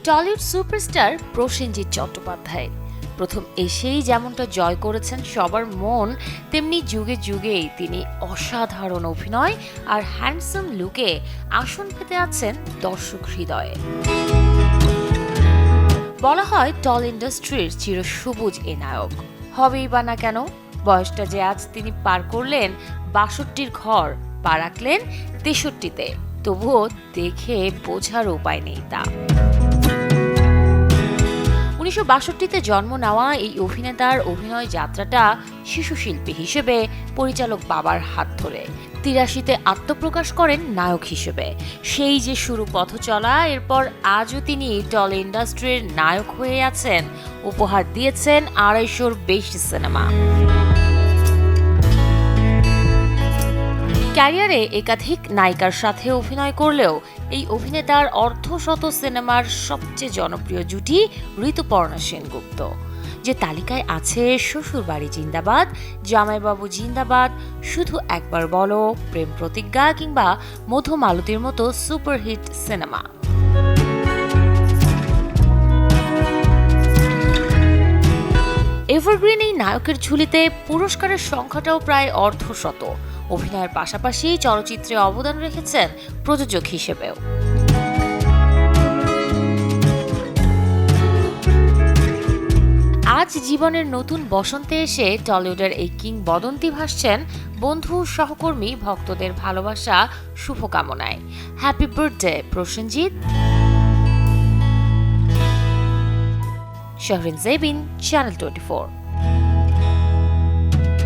Tollywood superstar Prosenjit Chattopadhyay প্রথম এসেই যেমনটা জয় করেছেন সবার মন, তেমনি যুগে যুগেই তিনি অসাধারণ অভিনয় আর হ্যান্ডসাম লুকে আসন পেতে আছেন দর্শক হৃদয়ে। বলা হয় টল ইন্ডাস্ট্রির চিরসবুজ এ নায়ক, হবেই বা না কেন। বয়সটা যে আজ তিনি পার করলেন ৬২-র ঘর পা রাখলেন ৬৩-তে, তবুও দেখে বোঝার উপায় নেই তা। ১৯৬২-তে জন্ম নেওয়া এই অভিনেতার অভিনয় যাত্রাটা শিশুশিল্পী হিসেবে পরিচালক বাবার হাত ধরে ৮৩-তে আত্মপ্রকাশ করেন নায়ক হিসেবে। সেই যে শুরু পথ চলা, এরপর আজও তিনি টল ইন্ডাস্ট্রির নায়ক হয়ে আছেন, উপহার দিয়েছেন ২৫০-র বেশি সিনেমা। ক্যারিয়ারে একাধিক নায়িকার সাথে অভিনয় করলেও এই অভিনেতার অর্ধশত সিনেমার সবচেয়ে জনপ্রিয় জুটি ঋতুপর্ণা সেনগুপ্ত, যে তালিকায় আছে শ্বশুরবাড়ি জিন্দাবাদ, জামাইবাবু জিন্দাবাদ, শুধু একবার বলো, প্রেম প্রতিজ্ঞা কিংবা মধুমালতীর মতো সুপারহিট সিনেমা। এভারগ্রিন এই নায়কের ঝুলিতে পুরস্কারের সংখ্যাটাও প্রায় অর্ধশত। অভিনয়ের পাশাপাশি চলচ্চিত্রে অবদান রেখেছেন প্রযোজক হিসেবেও। আজ জীবনের নতুন বসন্তে এসে টলিউডের এই কিংবদন্তি ভাসছেন বন্ধু, সহকর্মী, ভক্তদের ভালোবাসা শুভকামনায়। Happy birthday Prosenjit. Shahrin Jebin, channel 24।